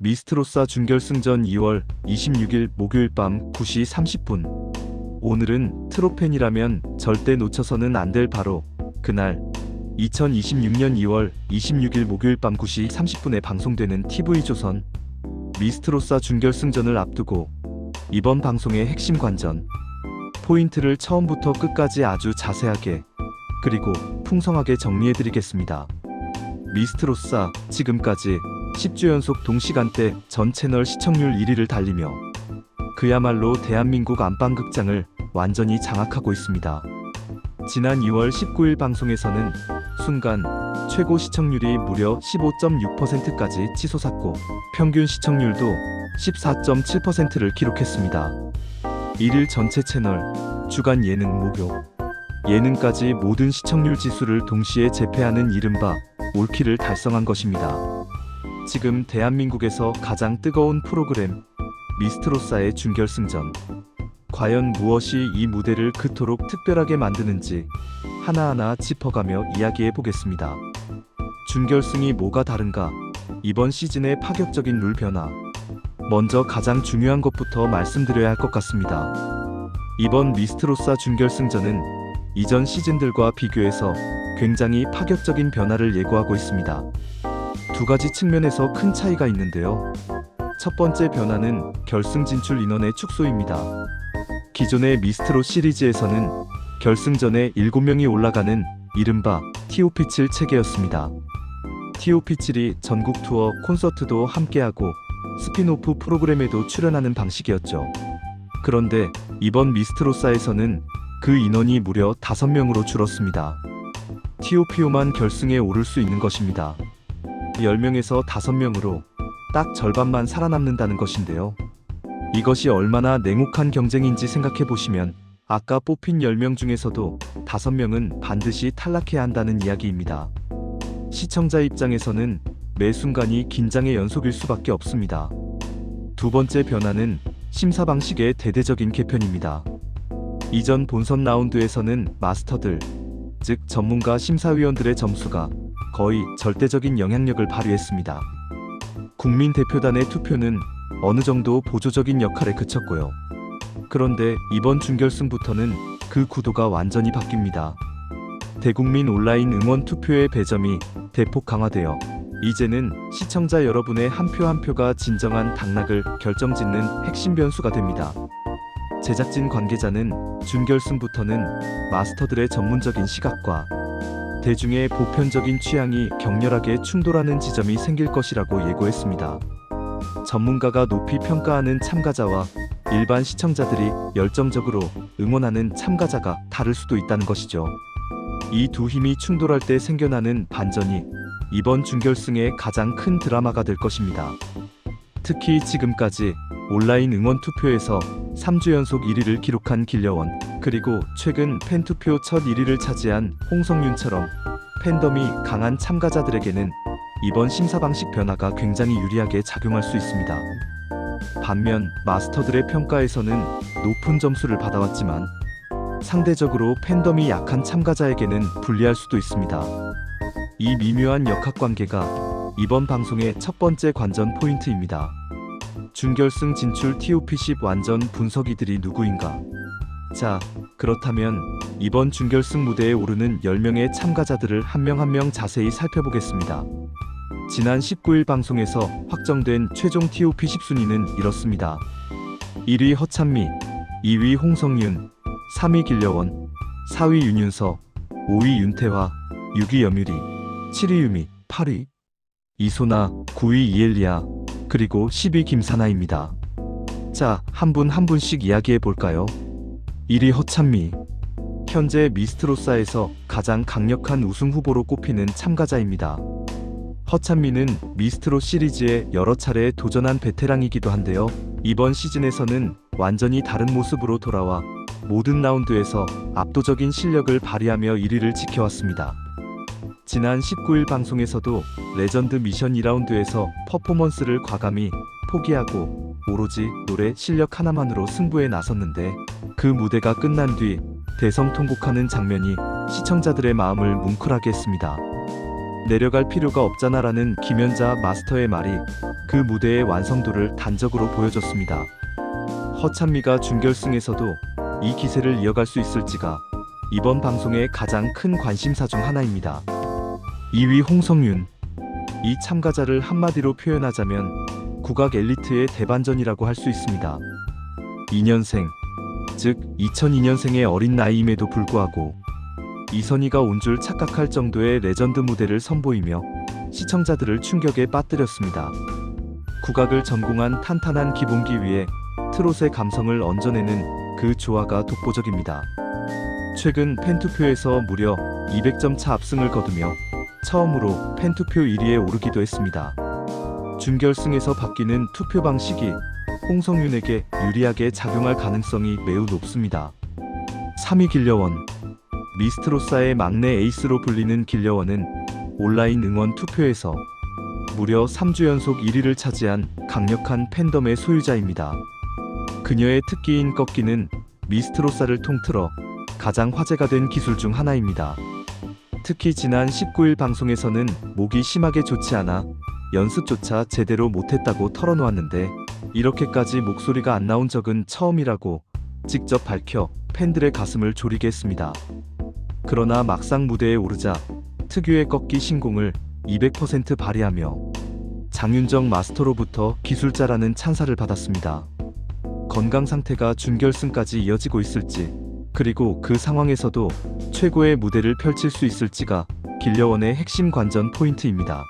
미스트로사 준결승전 2월 26일 목요일 밤 9시 30분. 오늘은 트로팬이라면 절대 놓쳐서는 안 될 바로 그날 2026년 2월 26일 목요일 밤 9시 30분에 방송되는 TV조선 미스트로사 준결승전을 앞두고 이번 방송의 핵심 관전 포인트를 처음부터 끝까지 아주 자세하게 그리고 풍성하게 정리해드리겠습니다. 미스트로사 지금까지 10주 연속 동시간대 전 채널 시청률 1위를 달리며 그야말로 대한민국 안방극장을 완전히 장악하고 있습니다. 지난 2월 19일 방송에서는 순간 최고 시청률이 무려 15.6%까지 치솟았고 평균 시청률도 14.7%를 기록했습니다. 1일 전체 채널, 주간 예능 목요, 예능까지 모든 시청률 지수를 동시에 제패하는 이른바 올킬을 달성한 것입니다. 지금 대한민국에서 가장 뜨거운 프로그램 미스트로사의 준결승전. 과연 무엇이 이 무대를 그토록 특별하게 만드는지 하나하나 짚어가며 이야기해 보겠습니다. 준결승이 뭐가 다른가? 이번 시즌의 파격적인 룰 변화. 먼저 가장 중요한 것부터 말씀드려야 할 것 같습니다. 이번 미스트로사 준결승전은 이전 시즌들과 비교해서 굉장히 파격적인 변화를 예고하고 있습니다. 두 가지 측면에서 큰 차이가 있는데요. 첫 번째 변화는 결승 진출 인원의 축소입니다. 기존의 미스트로 시리즈에서는 결승전에 7명이 올라가는 이른바 TOP7 체계였습니다. TOP7이 전국 투어 콘서트도 함께하고 스핀오프 프로그램에도 출연하는 방식이었죠. 그런데 이번 미스트로사에서는 그 인원이 무려 5명으로 줄었습니다. TOP5만 결승에 오를 수 있는 것입니다. 10명에서 5명으로 딱 절반만 살아남는다는 것인데요. 이것이 얼마나 냉혹한 경쟁인지 생각해보시면 아까 뽑힌 10명 중에서도 5명은 반드시 탈락해야 한다는 이야기입니다. 시청자 입장에서는 매 순간이 긴장의 연속일 수밖에 없습니다. 두 번째 변화는 심사 방식의 대대적인 개편입니다. 이전 본선 라운드에서는 마스터들, 즉 전문가 심사위원들의 점수가 거의 절대적인 영향력을 발휘했습니다. 국민 대표단의 투표는 어느 정도 보조적인 역할에 그쳤고요. 그런데 이번 준결승부터는 그 구도가 완전히 바뀝니다. 대국민 온라인 응원 투표의 배점이 대폭 강화되어 이제는 시청자 여러분의 한 표 한 표가 진정한 당락을 결정짓는 핵심 변수가 됩니다. 제작진 관계자는 준결승부터는 마스터들의 전문적인 시각과 대중의 보편적인 취향이 격렬하게 충돌하는 지점이 생길 것이라고 예고했습니다. 전문가가 높이 평가하는 참가자와 일반 시청자들이 열정적으로 응원하는 참가자가 다를 수도 있다는 것이죠. 이 두 힘이 충돌할 때 생겨나는 반전이 이번 준결승의 가장 큰 드라마가 될 것입니다. 특히 지금까지 온라인 응원 투표에서 3주 연속 1위를 기록한 길려원, 그리고 최근 팬투표 첫 1위를 차지한 홍성윤처럼 팬덤이 강한 참가자들에게는 이번 심사 방식 변화가 굉장히 유리하게 작용할 수 있습니다. 반면 마스터들의 평가에서는 높은 점수를 받아왔지만 상대적으로 팬덤이 약한 참가자에게는 불리할 수도 있습니다. 이 미묘한 역학관계가 이번 방송의 첫 번째 관전 포인트입니다. 준결승 진출 TOP10 완전 분석이들이 누구인가? 자, 그렇다면 이번 준결승 무대에 오르는 10명의 참가자들을 한 명 한 명 자세히 살펴보겠습니다. 지난 19일 방송에서 확정된 최종 TOP10 순위는 이렇습니다. 1위 허찬미, 2위 홍성윤, 3위 길려원, 4위 윤윤서, 5위 윤태화, 6위 염유리, 7위 유미, 8위 이소나, 9위 이엘리아, 그리고 10위 김사나입니다. 자, 한 분 한 분씩 이야기해 볼까요? 1위 허찬미. 현재 미스트로사에서 가장 강력한 우승 후보로 꼽히는 참가자입니다. 허찬미는 미스트로 시리즈에 여러 차례 도전한 베테랑이기도 한데요. 이번 시즌에서는 완전히 다른 모습으로 돌아와 모든 라운드에서 압도적인 실력을 발휘하며 1위를 지켜왔습니다. 지난 19일 방송에서도 레전드 미션 2라운드에서 퍼포먼스를 과감히 포기하고 오로지 노래 실력 하나만으로 승부에 나섰는데 그 무대가 끝난 뒤 대성통곡하는 장면이 시청자들의 마음을 뭉클하게 했습니다. 내려갈 필요가 없잖아라는 김연자 마스터의 말이 그 무대의 완성도를 단적으로 보여줬습니다. 허찬미가 준결승에서도 이 기세를 이어갈 수 있을지가 이번 방송의 가장 큰 관심사 중 하나입니다. 2위 홍성윤. 이 참가자를 한마디로 표현하자면 국악 엘리트의 대반전이라고 할 수 있습니다. 2년생, 즉 2002년생의 어린 나이임에도 불구하고 이선희가 온 줄 착각할 정도의 레전드 무대를 선보이며 시청자들을 충격에 빠뜨렸습니다. 국악을 전공한 탄탄한 기본기 위에 트롯의 감성을 얹어내는 그 조화가 독보적입니다. 최근 팬투표에서 무려 200점 차 압승을 거두며 처음으로 팬투표 1위에 오르기도 했습니다. 준결승에서 바뀌는 투표 방식이 홍성윤에게 유리하게 작용할 가능성이 매우 높습니다. 3위 길려원. 미스트롯사의 막내 에이스로 불리는 길려원은 온라인 응원 투표에서 무려 3주 연속 1위를 차지한 강력한 팬덤의 소유자입니다. 그녀의 특기인 꺾기는 미스트롯사를 통틀어 가장 화제가 된 기술 중 하나입니다. 특히 지난 19일 방송에서는 목이 심하게 좋지 않아 연습조차 제대로 못했다고 털어놓았는데 이렇게까지 목소리가 안 나온 적은 처음이라고 직접 밝혀 팬들의 가슴을 졸이게 했습니다. 그러나 막상 무대에 오르자 특유의 꺾기 신공을 200% 발휘하며 장윤정 마스터로부터 기술자라는 찬사를 받았습니다. 건강 상태가 준결승까지 이어지고 있을지, 그리고 그 상황에서도 최고의 무대를 펼칠 수 있을지가 길려원의 핵심 관전 포인트입니다.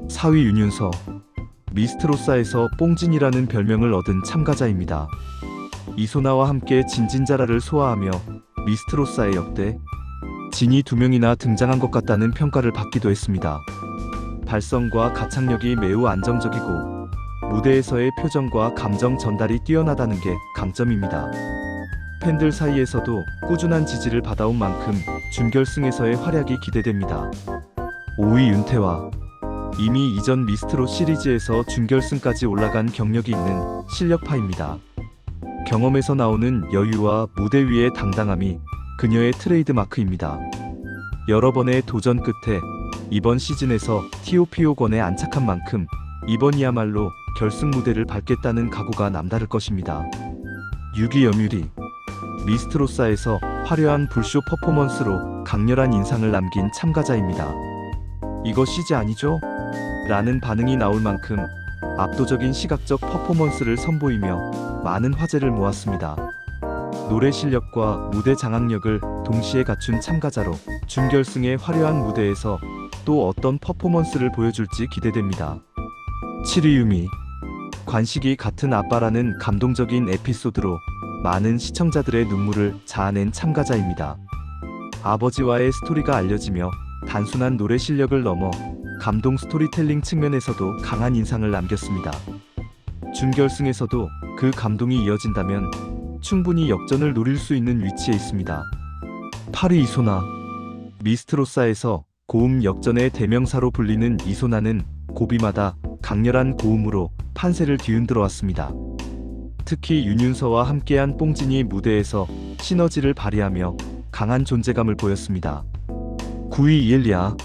4위 윤윤서. 미스트롯사에서 뽕진이라는 별명을 얻은 참가자입니다. 이소나와 함께 진진자라를 소화하며 미스트롯사의 역대 진이 2명이나 등장한 것 같다는 평가를 받기도 했습니다. 발성과 가창력이 매우 안정적이고 무대에서의 표정과 감정 전달이 뛰어나다는 게 강점입니다. 팬들 사이에서도 꾸준한 지지를 받아온 만큼 준결승에서의 활약이 기대됩니다. 5위 윤태화. 이미 이전 미스트롯 시리즈에서 준결승까지 올라간 경력이 있는 실력파입니다. 경험에서 나오는 여유와 무대 위의 당당함이 그녀의 트레이드 마크입니다. 여러 번의 도전 끝에 이번 시즌에서 TOP5권에 안착한 만큼 이번이야말로 결승 무대를 밟겠다는 각오가 남다를 것입니다. 6위 염유리. 미스트롯사에서 화려한 불쇼 퍼포먼스로 강렬한 인상을 남긴 참가자입니다. 이거 CG 아니죠? 라는 반응이 나올 만큼 압도적인 시각적 퍼포먼스를 선보이며 많은 화제를 모았습니다. 노래 실력과 무대 장악력을 동시에 갖춘 참가자로 준결승의 화려한 무대에서 또 어떤 퍼포먼스를 보여줄지 기대됩니다. 7위 유미. 관식이 같은 아빠라는 감동적인 에피소드로 많은 시청자들의 눈물을 자아낸 참가자입니다. 아버지와의 스토리가 알려지며 단순한 노래 실력을 넘어 감동 스토리텔링 측면에서도 강한 인상을 남겼습니다. 준결승에서도 그 감동이 이어진다면 충분히 역전을 노릴 수 있는 위치에 있습니다. 8위 이소나. 미스트롯사에서 고음 역전의 대명사로 불리는 이소나는 고비마다 강렬한 고음으로 판세를 뒤흔들어 왔습니다. 특히 윤윤서와 함께한 뽕진이 무대에서 시너지를 발휘하며 강한 존재감을 보였습니다. 9위 이엘리아.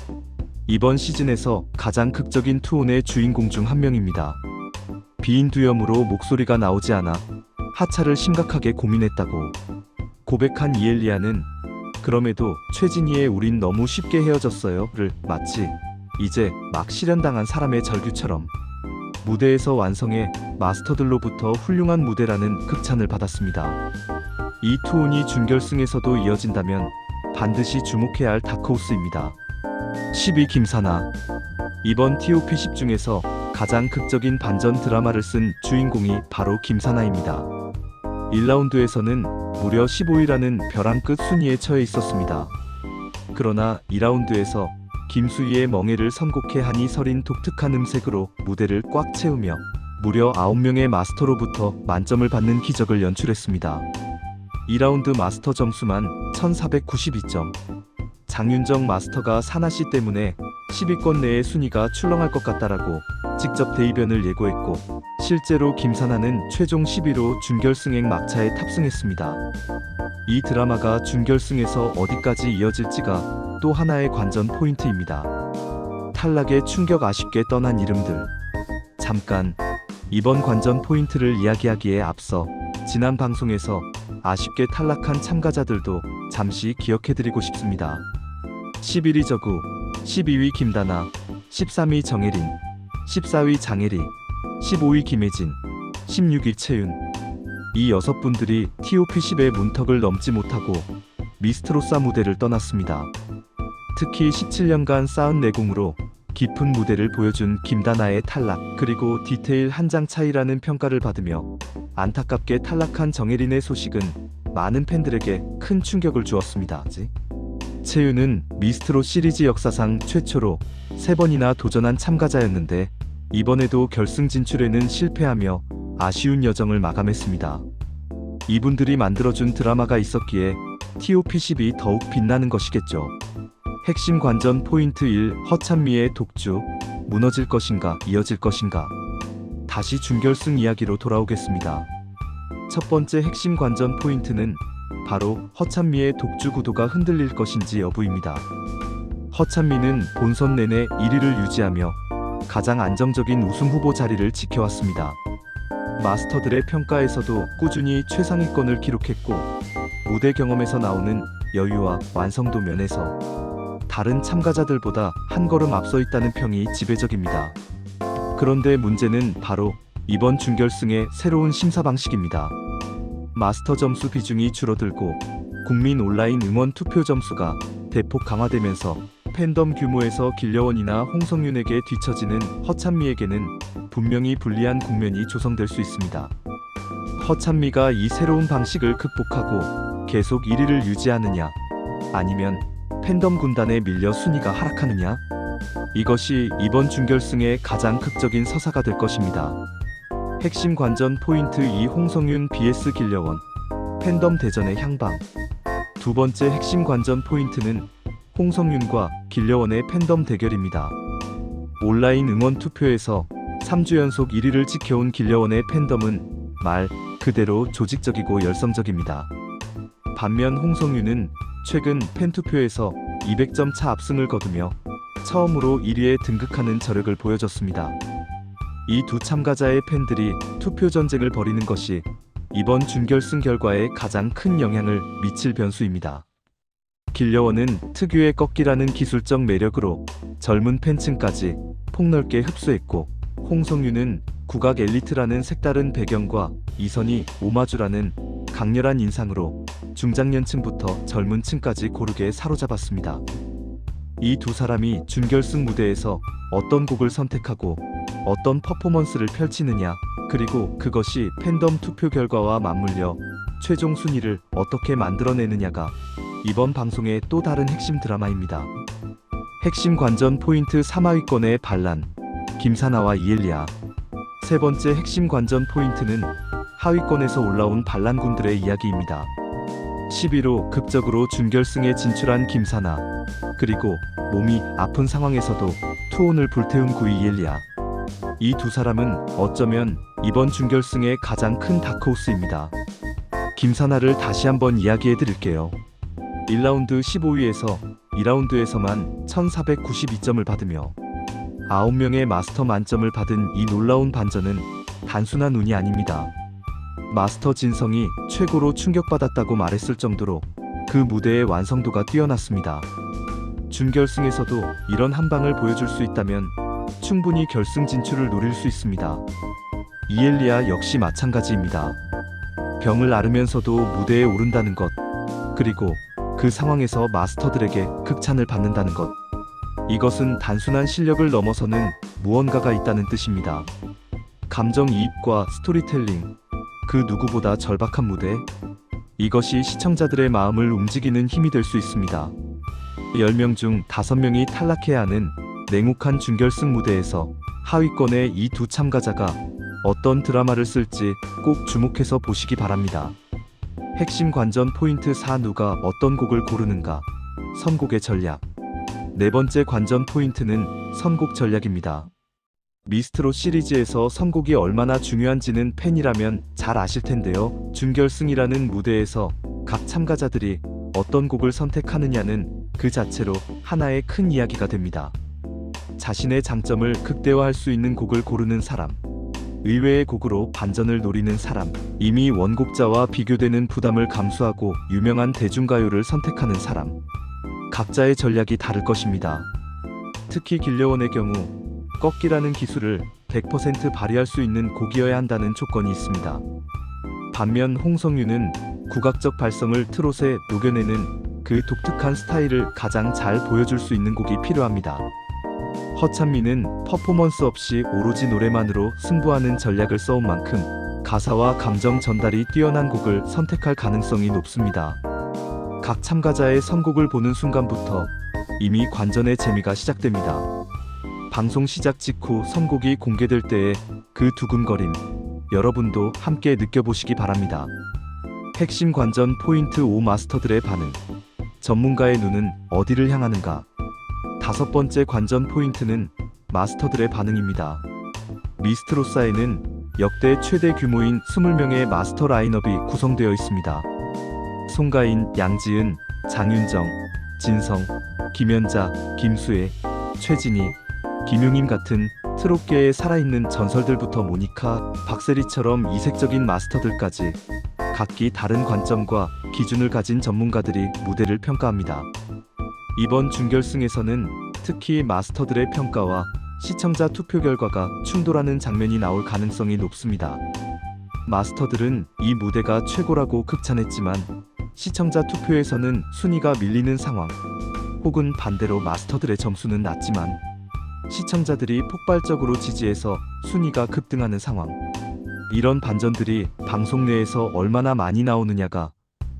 이번 시즌에서 가장 극적인 투혼의 주인공 중 한 명입니다. 비인 두염으로 목소리가 나오지 않아 하차를 심각하게 고민했다고 고백한 이엘리아는 그럼에도 최진희의 우린 너무 쉽게 헤어졌어요를 마치 이제 막 실현당한 사람의 절규처럼 무대에서 완성해 마스터들로부터 훌륭한 무대라는 극찬을 받았습니다. 이 투혼이 준결승에서도 이어진다면 반드시 주목해야 할 다크호스입니다. 10위 김사나. 이번 TOP10 중에서 가장 극적인 반전 드라마를 쓴 주인공이 바로 김사나입니다. 1라운드에서는 무려 15위라는 벼랑 끝 순위에 처해 있었습니다. 그러나 2라운드에서 김수희의 멍해를 선곡해 한이 서린 독특한 음색으로 무대를 꽉 채우며 무려 9명의 마스터로부터 만점을 받는 기적을 연출했습니다. 2라운드 마스터 점수만 1492점. 장윤정 마스터가 사나씨 때문에 10위권 내의 순위가 출렁할 것 같다라고 직접 대이변을 예고했고 실제로 김사나는 최종 10위로 준결승행 막차에 탑승했습니다. 이 드라마가 준결승에서 어디까지 이어질지가 또 하나의 관전 포인트입니다. 탈락의 충격 아쉽게 떠난 이름들. 잠깐 이번 관전 포인트를 이야기하기에 앞서 지난 방송에서 아쉽게 탈락한 참가자들도 잠시 기억해드리고 싶습니다. 11위 저구, 12위 김다나, 13위 정혜린, 14위 장혜리, 15위 김혜진, 16위 채윤. 이 6분들이 TOP10의 문턱을 넘지 못하고 미스트로사 무대를 떠났습니다. 특히 17년간 쌓은 내공으로 깊은 무대를 보여준 김다나의 탈락, 그리고 디테일 한 장 차이라는 평가를 받으며 안타깝게 탈락한 정혜린의 소식은 많은 팬들에게 큰 충격을 주었습니다. 채윤은 미스트롯 시리즈 역사상 최초로 3번이나 도전한 참가자였는데 이번에도 결승 진출에는 실패하며 아쉬운 여정을 마감했습니다. 이분들이 만들어준 드라마가 있었기에 TOP10이 더욱 빛나는 것이겠죠. 핵심 관전 포인트 1. 허찬미의 독주. 무너질 것인가 이어질 것인가. 다시 준결승 이야기로 돌아오겠습니다. 첫 번째 핵심 관전 포인트는 바로 허찬미의 독주 구도가 흔들릴 것인지 여부입니다. 허찬미는 본선 내내 1위를 유지하며 가장 안정적인 우승 후보 자리를 지켜왔습니다. 마스터들의 평가에서도 꾸준히 최상위권을 기록했고 무대 경험에서 나오는 여유와 완성도 면에서 다른 참가자들보다 한 걸음 앞서 있다는 평이 지배적입니다. 그런데 문제는 바로 이번 준결승의 새로운 심사 방식입니다. 마스터 점수 비중이 줄어들고 국민 온라인 응원 투표 점수가 대폭 강화되면서 팬덤 규모에서 길려원이나 홍성윤에게 뒤처지는 허찬미에게는 분명히 불리한 국면이 조성될 수 있습니다. 허찬미가 이 새로운 방식을 극복하고 계속 1위를 유지하느냐, 아니면 팬덤 군단에 밀려 순위가 하락하느냐? 이것이 이번 준결승의 가장 극적인 서사가 될 것입니다. 핵심 관전 포인트 2. 홍성윤 vs 길려원. 팬덤 대전의 향방. 두 번째 핵심 관전 포인트는 홍성윤과 길려원의 팬덤 대결입니다. 온라인 응원 투표에서 3주 연속 1위를 지켜온 길려원의 팬덤은 말 그대로 조직적이고 열성적입니다. 반면 홍성윤은 최근 팬투표에서 200점 차 압승을 거두며 처음으로 1위에 등극하는 저력을 보여줬습니다. 이 두 참가자의 팬들이 투표 전쟁을 벌이는 것이 이번 준결승 결과에 가장 큰 영향을 미칠 변수입니다. 길려원은 특유의 꺾기라는 기술적 매력으로 젊은 팬층까지 폭넓게 흡수했고, 홍성윤은 국악 엘리트라는 색다른 배경과 이선희 오마주라는 강렬한 인상으로 중장년층부터 젊은 층까지 고르게 사로잡았습니다. 이 두 사람이 준결승 무대에서 어떤 곡을 선택하고 어떤 퍼포먼스를 펼치느냐, 그리고 그것이 팬덤 투표 결과와 맞물려 최종 순위를 어떻게 만들어내느냐가 이번 방송의 또 다른 핵심 드라마입니다. 핵심 관전 포인트 3하위권의 반란, 김사나와 이엘리아. 세 번째 핵심 관전 포인트는 하위권에서 올라온 반란군들의 이야기입니다. 11호 극적으로 준결승에 진출한 김사나, 그리고 몸이 아픈 상황에서도 투혼을 불태운 9위 이엘리아. 이 두 사람은 어쩌면 이번 준결승의 가장 큰 다크호스입니다. 김사나를 다시 한번 이야기해 드릴게요. 1라운드 15위에서 2라운드에서만 1492점을 받으며 9명의 마스터 만점을 받은 이 놀라운 반전은 단순한 운이 아닙니다. 마스터 진성이 최고로 충격받았다고 말했을 정도로 그 무대의 완성도가 뛰어났습니다. 준결승에서도 이런 한방을 보여줄 수 있다면 충분히 결승 진출을 노릴 수 있습니다. 이엘리아 역시 마찬가지입니다. 병을 앓으면서도 무대에 오른다는 것, 그리고 그 상황에서 마스터들에게 극찬을 받는다는 것, 이것은 단순한 실력을 넘어서는 무언가가 있다는 뜻입니다. 감정이입과 스토리텔링, 그 누구보다 절박한 무대, 이것이 시청자들의 마음을 움직이는 힘이 될 수 있습니다. 10명 중 5명이 탈락해야 하는 냉혹한 준결승 무대에서 하위권의 이 두 참가자가 어떤 드라마를 쓸지 꼭 주목해서 보시기 바랍니다. 핵심 관전 포인트 4. 누가 어떤 곡을 고르는가? 선곡의 전략. 네 번째 관전 포인트는 선곡 전략입니다. 미스트롯 시리즈에서 선곡이 얼마나 중요한지는 팬이라면 잘 아실 텐데요. 준결승이라는 무대에서 각 참가자들이 어떤 곡을 선택하느냐는 그 자체로 하나의 큰 이야기가 됩니다. 자신의 장점을 극대화할 수 있는 곡을 고르는 사람, 의외의 곡으로 반전을 노리는 사람, 이미 원곡자와 비교되는 부담을 감수하고 유명한 대중가요를 선택하는 사람. 각자의 전략이 다를 것입니다. 특히 길려원의 경우 꺾기라는 기술을 100% 발휘할 수 있는 곡이어야 한다는 조건이 있습니다. 반면 홍성윤은 국악적 발성을 트롯에 녹여내는 그 독특한 스타일을 가장 잘 보여줄 수 있는 곡이 필요합니다. 허찬미는 퍼포먼스 없이 오로지 노래만으로 승부하는 전략을 써온 만큼 가사와 감정 전달이 뛰어난 곡을 선택할 가능성이 높습니다. 각 참가자의 선곡을 보는 순간부터 이미 관전의 재미가 시작됩니다. 방송 시작 직후 선곡이 공개될 때의 그 두근거림, 여러분도 함께 느껴보시기 바랍니다. 핵심 관전 포인트 5 마스터들의 반응. 전문가의 눈은 어디를 향하는가? 5번째 관전 포인트는 마스터들의 반응입니다. 미스트롯사에는 역대 최대 규모인 20명의 마스터 라인업이 구성되어 있습니다. 송가인, 양지은, 장윤정, 진성, 김연자, 김수혜, 최진희, 김용임 같은 트롯계에 살아있는 전설들부터 모니카, 박세리처럼 이색적인 마스터들까지 각기 다른 관점과 기준을 가진 전문가들이 무대를 평가합니다. 이번 준결승에서는 특히 마스터들의 평가와 시청자 투표 결과가 충돌하는 장면이 나올 가능성이 높습니다. 마스터들은 이 무대가 최고라고 극찬했지만 시청자 투표에서는 순위가 밀리는 상황, 혹은 반대로 마스터들의 점수는 낮지만 시청자들이 폭발적으로 지지해서 순위가 급등하는 상황. 이런 반전들이 방송 내에서 얼마나 많이 나오느냐가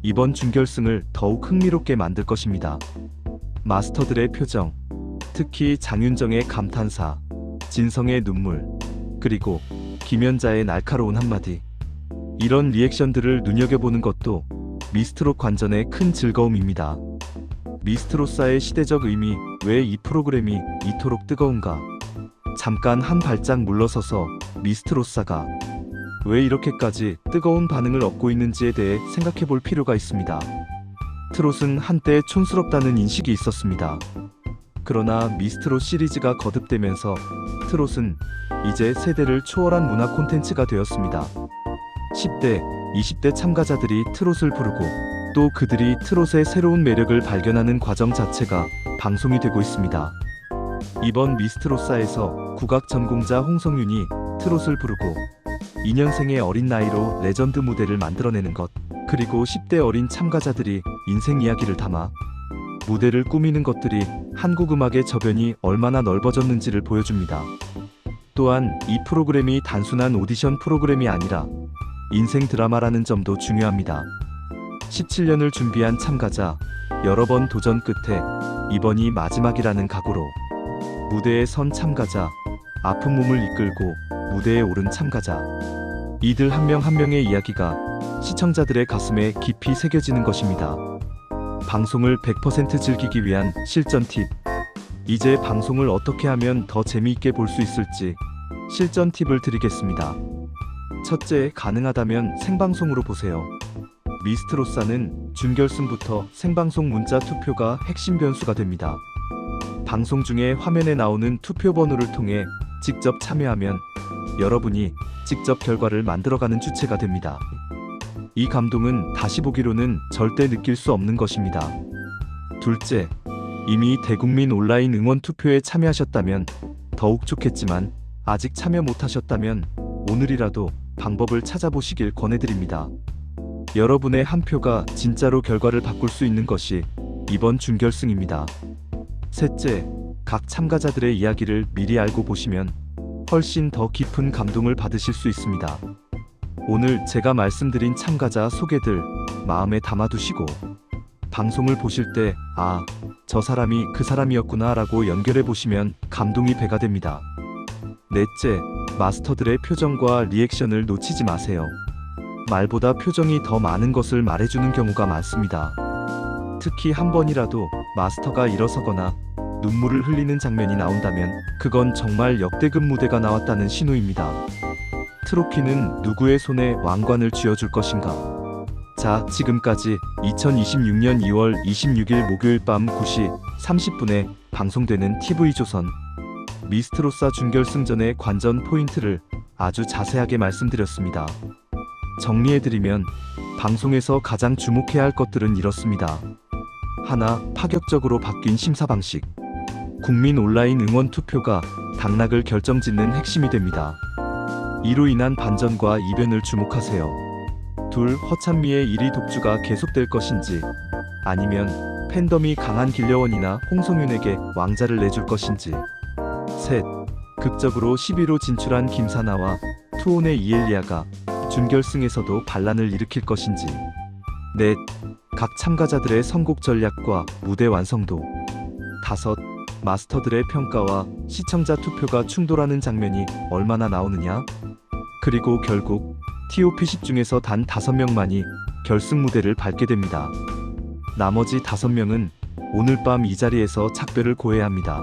이번 준결승을 더욱 흥미롭게 만들 것입니다. 마스터들의 표정, 특히 장윤정의 감탄사, 진성의 눈물, 그리고 김연자의 날카로운 한마디. 이런 리액션들을 눈여겨보는 것도 미스트롯 관전의 큰 즐거움입니다. 미스트롯사의 시대적 의미, 왜 이 프로그램이 이토록 뜨거운가? 잠깐 한 발짝 물러서서 미스트롯사가 왜 이렇게까지 뜨거운 반응을 얻고 있는지에 대해 생각해 볼 필요가 있습니다. 트롯은 한때 촌스럽다는 인식이 있었습니다. 그러나 미스트롯 시리즈가 거듭되면서 트롯은 이제 세대를 초월한 문화 콘텐츠가 되었습니다. 10대, 20대 참가자들이 트롯을 부르고 또 그들이 트롯의 새로운 매력을 발견하는 과정 자체가 방송이 되고 있습니다. 이번 미스트롯사에서 국악 전공자 홍성윤이 트롯을 부르고 2년생의 어린 나이로 레전드 무대를 만들어내는 것, 그리고 10대 어린 참가자들이 인생 이야기를 담아 무대를 꾸미는 것들이 한국 음악의 저변이 얼마나 넓어졌는지를 보여줍니다. 또한 이 프로그램이 단순한 오디션 프로그램이 아니라 인생 드라마라는 점도 중요합니다. 17년을 준비한 참가자, 여러 번 도전 끝에 이번이 마지막이라는 각오로 무대에 선 참가자, 아픈 몸을 이끌고 무대에 오른 참가자, 이들 한 명 한 명의 이야기가 시청자들의 가슴에 깊이 새겨지는 것입니다. 방송을 100% 즐기기 위한 실전 팁. 이제 방송을 어떻게 하면 더 재미있게 볼 수 있을지 실전 팁을 드리겠습니다. 첫째, 가능하다면 생방송으로 보세요. 미스트롯사는 준결승부터 생방송 문자 투표가 핵심 변수가 됩니다. 방송 중에 화면에 나오는 투표 번호를 통해 직접 참여하면 여러분이 직접 결과를 만들어가는 주체가 됩니다. 이 감동은 다시 보기로는 절대 느낄 수 없는 것입니다. 둘째, 이미 대국민 온라인 응원 투표에 참여하셨다면 더욱 좋겠지만 아직 참여 못하셨다면 오늘이라도 방법을 찾아보시길 권해드립니다. 여러분의 한 표가 진짜로 결과를 바꿀 수 있는 것이 이번 준결승입니다. 셋째, 각 참가자들의 이야기를 미리 알고 보시면 훨씬 더 깊은 감동을 받으실 수 있습니다. 오늘 제가 말씀드린 참가자 소개들 마음에 담아두시고 방송을 보실 때 아, 저 사람이 그 사람이었구나 라고 연결해 보시면 감동이 배가 됩니다. 넷째, 마스터들의 표정과 리액션을 놓치지 마세요. 말보다 표정이 더 많은 것을 말해주는 경우가 많습니다. 특히 한 번이라도 마스터가 일어서거나 눈물을 흘리는 장면이 나온다면 그건 정말 역대급 무대가 나왔다는 신호입니다. 트로피는 누구의 손에 왕관을 쥐어줄 것인가? 자, 지금까지 2026년 2월 26일 목요일 밤 9시 30분에 방송되는 TV조선 미스트로사 준결승전의 관전 포인트를 아주 자세하게 말씀드렸습니다. 정리해드리면 방송에서 가장 주목해야 할 것들은 이렇습니다. 하나, 파격적으로 바뀐 심사 방식. 국민 온라인 응원 투표가 당락을 결정짓는 핵심이 됩니다. 이로 인한 반전과 이변을 주목하세요. 둘, 허찬미의 1위 독주가 계속될 것인지 아니면 팬덤이 강한 길려원이나 홍성윤에게 왕자를 내줄 것인지. 셋, 극적으로 10위로 진출한 김사나와 투혼의 이엘리아가 준결승에서도 반란을 일으킬 것인지. 넷, 각 참가자들의 선곡 전략과 무대 완성도. 다섯, 마스터들의 평가와 시청자 투표가 충돌하는 장면이 얼마나 나오느냐. 그리고 결국 TOP10 중에서 단 5명만이 결승 무대를 밟게 됩니다. 나머지 5명은 오늘 밤 이 자리에서 작별을 고해야 합니다.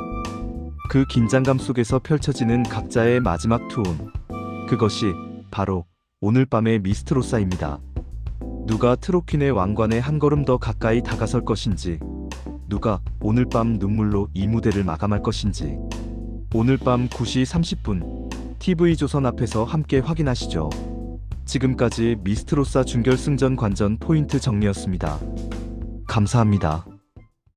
그 긴장감 속에서 펼쳐지는 각자의 마지막 투혼. 그것이 바로 오늘 밤의 미스트로사입니다. 누가 트로퀸의 왕관에 한 걸음 더 가까이 다가설 것인지, 누가 오늘 밤 눈물로 이 무대를 마감할 것인지. 오늘 밤 9시 30분 TV조선 앞에서 함께 확인하시죠. 지금까지 미스트로사 준결승전 관전 포인트 정리였습니다. 감사합니다.